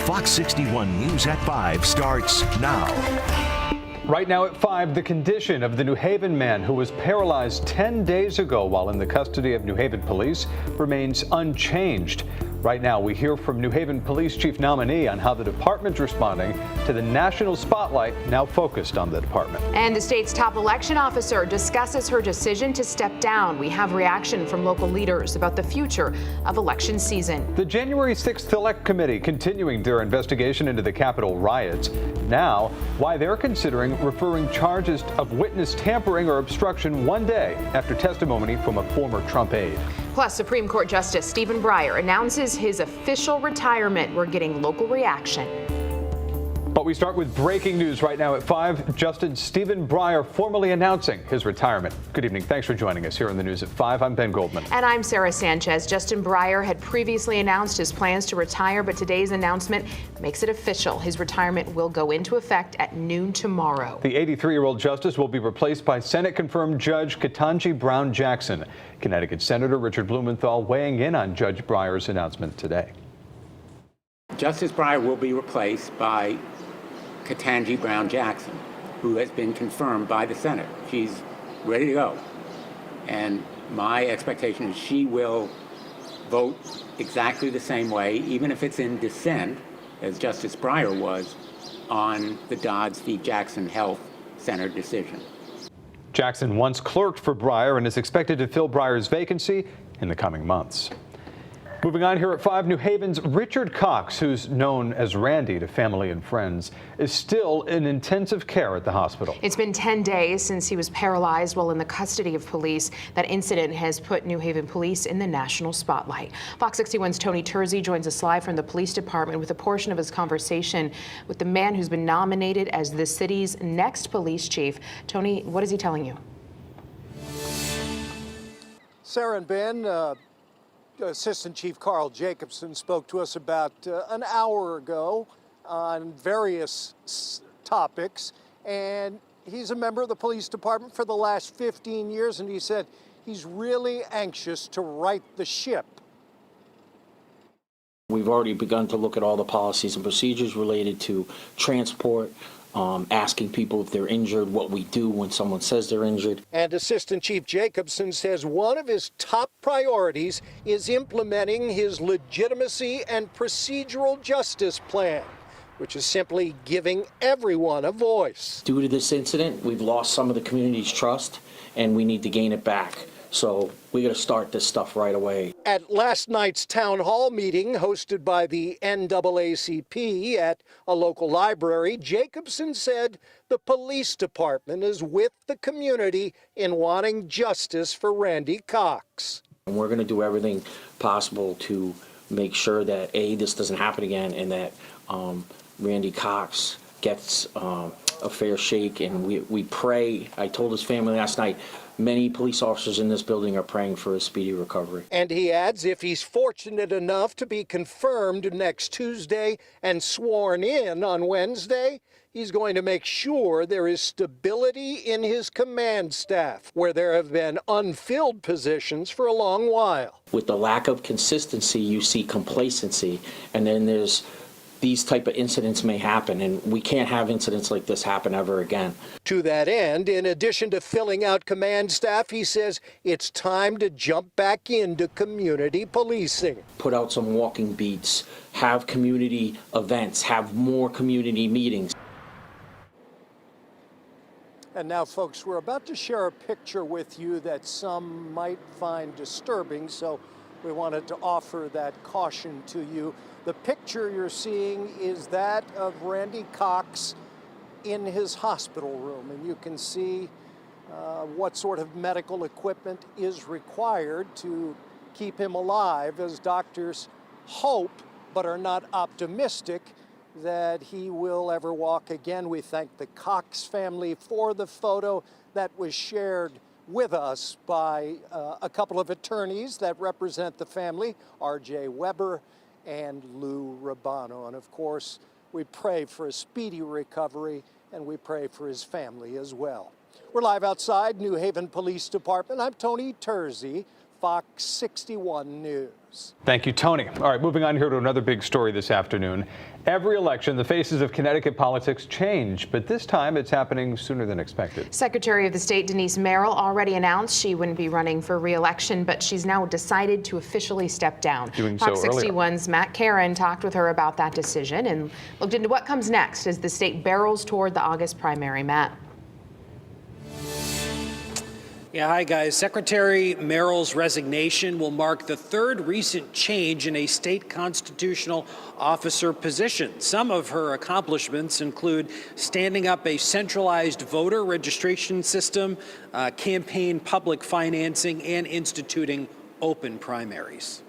Fox 61 News at 5 starts now. Right now at 5, the condition of the New Haven man who was paralyzed 10 days ago while in the custody of New Haven police remains unchanged. Right now, we hear from New Haven Police Chief nominee on how the department's responding to the national spotlight now focused on the department. And the state's top election officer discusses her decision to step down. We have reaction from local leaders about the future of election season. The January 6th Select Committee continuing their investigation into the Capitol riots. Now, why they're considering referring charges of witness tampering or obstruction one day after testimony from a former Trump aide. Plus, Supreme Court Justice Stephen Breyer announces his official retirement. We're getting local reaction. But we start with breaking news right now at 5. Justice Stephen Breyer formally announcing his retirement. Good evening. Thanks for joining us here on the News at 5. I'm Ben Goldman. And I'm Sarah Sanchez. Justin Breyer had previously announced his plans to retire, but today's announcement makes it official. His retirement will go into effect at noon tomorrow. The 83-year-old justice will be replaced by Senate-confirmed Judge Ketanji Brown Jackson. Connecticut Senator Richard Blumenthal weighing in on Judge Breyer's announcement today. Justice Breyer will be replaced by Ketanji Brown Jackson, who has been confirmed by the Senate. She's ready to go. And my expectation is she will vote exactly the same way, even if it's in dissent, as Justice Breyer was, on the Dodds v. Jackson Health Center decision. Jackson once clerked for Breyer and is expected to fill Breyer's vacancy in the coming months. Moving on here at 5, New Haven's Richard Cox, who's known as Randy to family and friends, is still in intensive care at the hospital. It's been 10 days since he was paralyzed while in the custody of police. That incident has put New Haven police in the national spotlight. Fox 61's Tony Tersey joins us live from the police department with a portion of his conversation with the man who's been nominated as the city's next police chief. Tony, what is he telling you? Sarah and Ben, Assistant Chief Carl Jacobson spoke to us about an hour ago on various topics, and he's a member of the police department for the last 15 years, and he said he's really anxious to right the ship. We've already begun to look at all the policies and procedures related to transport, asking people if they're injured, what we do when someone says they're injured. And Assistant Chief Jacobson says one of his top priorities is implementing his legitimacy and procedural justice plan, which is simply giving everyone a voice. Due to this incident, we've lost some of the community's trust, and we need to gain it back. So we got to start this stuff right away. At last night's town hall meeting hosted by the NAACP at a local library, Jacobson said the police department is with the community in wanting justice for Randy Cox. And we're going to do everything possible to make sure that, A, this doesn't happen again, and that Randy Cox gets a fair shake. And we pray. I told his family last night, many police officers in this building are praying for a speedy recovery. And he adds if he's fortunate enough to be confirmed next Tuesday and sworn in on Wednesday, he's going to make sure there is stability in his command staff, where there have been unfilled positions for a long while. With the lack of consistency, you see complacency, and then there's these type of incidents may happen, and we can't have incidents like this happen ever again. To that end, in addition to filling out command staff, he says it's time to jump back into community policing. Put out some walking beats, have community events, have more community meetings. And now, folks, we're about to share a picture with you that some might find disturbing, so we wanted to offer that caution to you. The picture you're seeing is that of Randy Cox in his hospital room, and you can see what sort of medical equipment is required to keep him alive, as doctors hope but are not optimistic that he will ever walk again. We thank the Cox family for the photo that was shared with us by a couple of attorneys that represent the family, R.J. Weber and Lou Rabano. And of course, we pray for a speedy recovery, and we pray for his family as well. We're live outside New Haven Police Department. I'm Tony Tersey, Fox 61 News. News. Thank you, Tony. All right, moving on here to another big story this afternoon. Every election, the faces of Connecticut politics change, but this time it's happening sooner than expected. Secretary of the State Denise Merrill already announced she wouldn't be running for re-election, but she's now decided to officially step down. Doing so Fox earlier. 61's Matt Caron talked with her about that decision and looked into what comes next as the state barrels toward the August primary. Matt. Yeah, hi guys. Secretary Merrill's resignation will mark the third recent change in a state constitutional officer position. Some of her accomplishments include standing up a centralized voter registration system, campaign public financing, and instituting open primaries.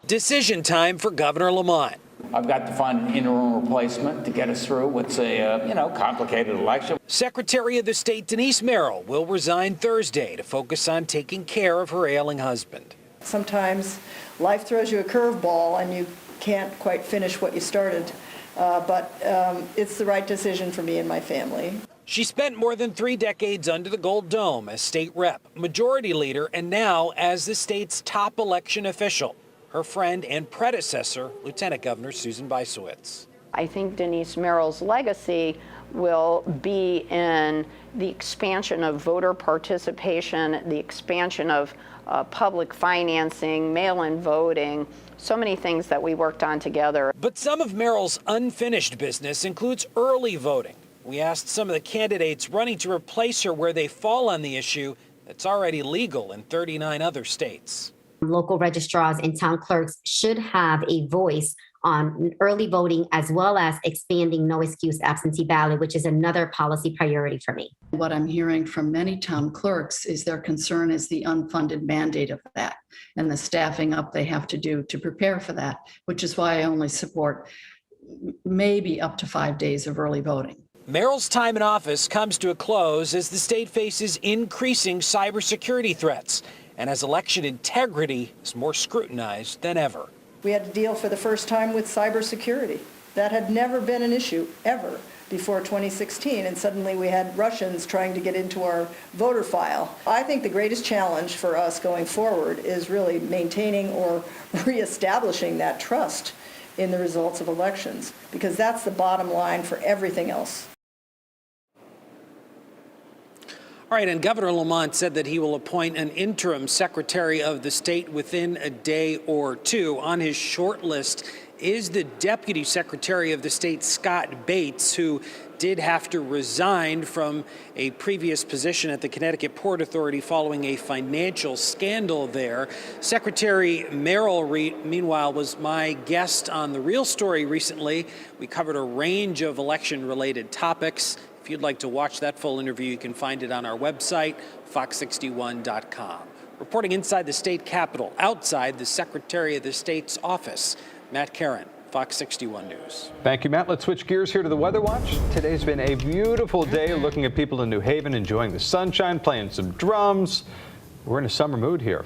Decision time for Governor Lamont. I've got to find an interim replacement to get us through what's a, complicated election. Secretary of the State Denise Merrill will resign Thursday to focus on taking care of her ailing husband. Sometimes life throws you a curveball and you can't quite finish what you started, but it's the right decision for me and my family. She spent more than 3 decades under the Gold Dome as state rep, majority leader, and now as the state's top election official. Her friend and predecessor, Lieutenant Governor Susan Bysiewicz. I think Denise Merrill's legacy will be in the expansion of voter participation, the expansion of public financing, mail-in voting, so many things that we worked on together. But some of Merrill's unfinished business includes early voting. We asked some of the candidates running to replace her where they fall on the issue that's already legal in 39 other states. Local registrars and town clerks should have a voice on early voting, as well as expanding no excuse absentee ballot, which is another policy priority for me. What I'm hearing from many town clerks is their concern is the unfunded mandate of that and the staffing up they have to do to prepare for that, which is why I only support maybe up to 5 days of early voting. Merrill's time in office comes to a close as the state faces increasing cybersecurity threats and as election integrity is more scrutinized than ever. We had to deal for the first time with cybersecurity. That had never been an issue, ever, before 2016, and suddenly we had Russians trying to get into our voter file. I think the greatest challenge for us going forward is really maintaining or reestablishing that trust in the results of elections, because that's the bottom line for everything else. All right, and Governor Lamont said that he will appoint an interim secretary of the state within a day or two. On his short list is the deputy secretary of the state, Scott Bates, who did have to resign from a previous position at the Connecticut Port Authority following a financial scandal there. Secretary Merrill, meanwhile, was my guest on The Real Story recently. We covered a range of election-related topics. If you'd like to watch that full interview, you can find it on our website, fox61.com. Reporting inside the state capitol, outside the Secretary of the State's office, Matt Caron, Fox 61 News. Thank you, Matt. Let's switch gears here to the Weather Watch. Today's been a beautiful day, looking at people in New Haven enjoying the sunshine, playing some drums. We're in a summer mood here.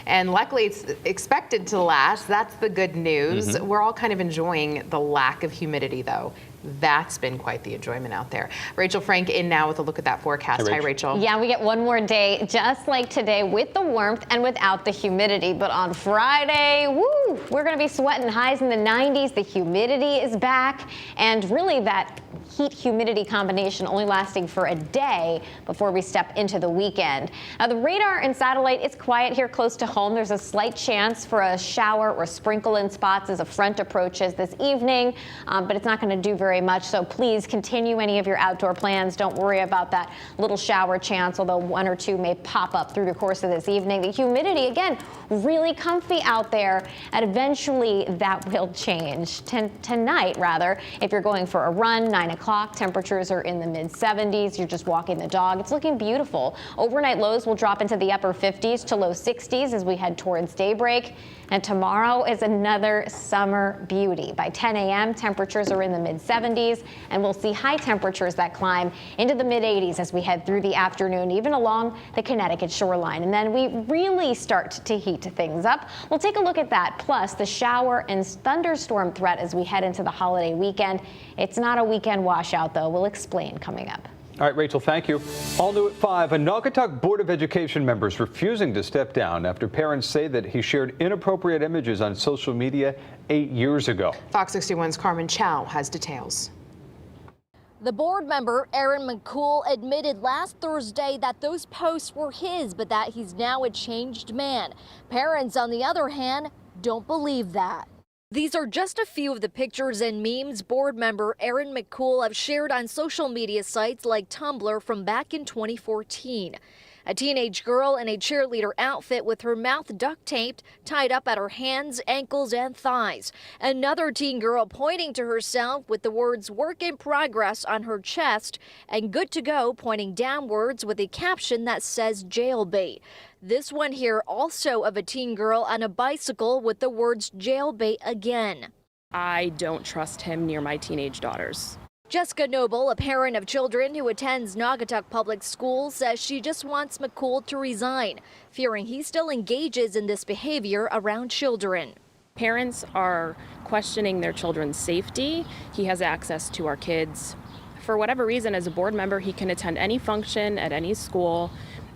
And luckily, it's expected to last. That's the good news. We're all kind of enjoying the lack of humidity, though. That's been quite the enjoyment out there. Rachel Frank in now with a look at that forecast. Hi, Rachel. Yeah, we get one more day just like today with the warmth and without the humidity. But on Friday, woo, we're going to be sweating highs in the 90s. The humidity is back. And really that heat-humidity combination only lasting for a day before we step into the weekend. Now, the radar and satellite, it's quiet here close to home. There's a slight chance for a shower or sprinkle in spots as a front approaches this evening, but it's not going to do very much. So please continue any of your outdoor plans. Don't worry about that little shower chance, although one or two may pop up through the course of this evening. The humidity, again, really comfy out there, and eventually that will change. Tonight, rather, if you're going for a run, 9 o'clock, temperatures are in the mid-70s. You're just walking the dog. It's looking beautiful. Overnight lows will drop into the upper 50s to low 60s as we head towards daybreak. And tomorrow is another summer beauty. By 10 a.m., temperatures are in the mid-70s, and we'll see high temperatures that climb into the mid-80s as we head through the afternoon, even along the Connecticut shoreline. And then we really start to heat things up. We'll take a look at that, plus the shower and thunderstorm threat as we head into the holiday weekend. It's not a weekend washout, though. We'll explain coming up. All right, Rachel, thank you. All new at 5, a Naugatuck Board of Education member is refusing to step down after parents say that he shared inappropriate images on social media 8 years ago. Fox 61's Carmen Chow has details. The board member, Aaron McCool, admitted last Thursday that those posts were his, but that he's now a changed man. Parents, on the other hand, don't believe that. These are just a few of the pictures and memes board member Aaron McCool have shared on social media sites like Tumblr from back in 2014. A teenage girl in a cheerleader outfit with her mouth duct taped, tied up at her hands, ankles, and thighs. Another teen girl pointing to herself with the words "work in progress" on her chest, and "good to go" pointing downwards with a caption that says "jailbait." This one here also of a teen girl on a bicycle with the words "jailbait" again. I don't trust him near my teenage daughters. Jessica Noble, a parent of children who attends Naugatuck Public Schools, says she just wants McCool to resign, fearing he still engages in this behavior around children. Parents are questioning their children's safety. He has access to our kids. For whatever reason, as a board member, he can attend any function at any school,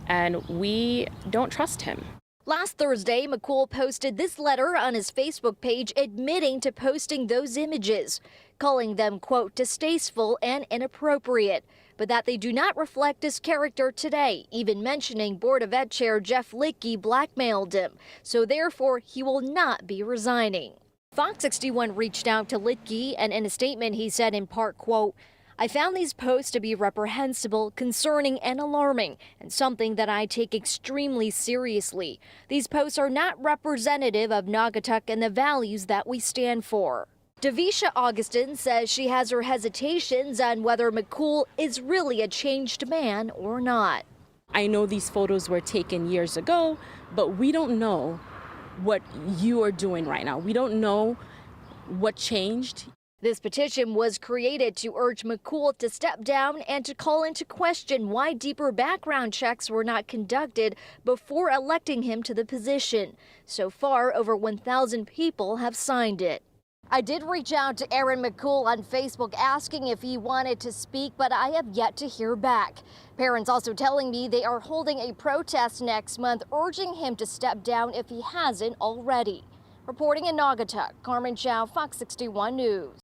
and we don't trust him. Last Thursday, McCool posted this letter on his Facebook page admitting to posting those images, calling them, quote, distasteful and inappropriate, but that they do not reflect his character today, even mentioning Board of Ed Chair Jeff Lickey blackmailed him, so therefore he will not be resigning. Fox 61 reached out to Lickey, and in a statement he said in part, quote, I found these posts to be reprehensible, concerning, and alarming, and something that I take extremely seriously. These posts are not representative of Naugatuck and the values that we stand for. Davisha Augustin says she has her hesitations on whether McCool is really a changed man or not. I know these photos were taken years ago, but we don't know what you are doing right now. We don't know what changed. This petition was created to urge McCool to step down and to call into question why deeper background checks were not conducted before electing him to the position. So far, over 1,000 people have signed it. I did reach out to Aaron McCool on Facebook asking if he wanted to speak, but I have yet to hear back. Parents also telling me they are holding a protest next month, urging him to step down if he hasn't already. Reporting in Naugatuck, Carmen Chow, Fox 61 News.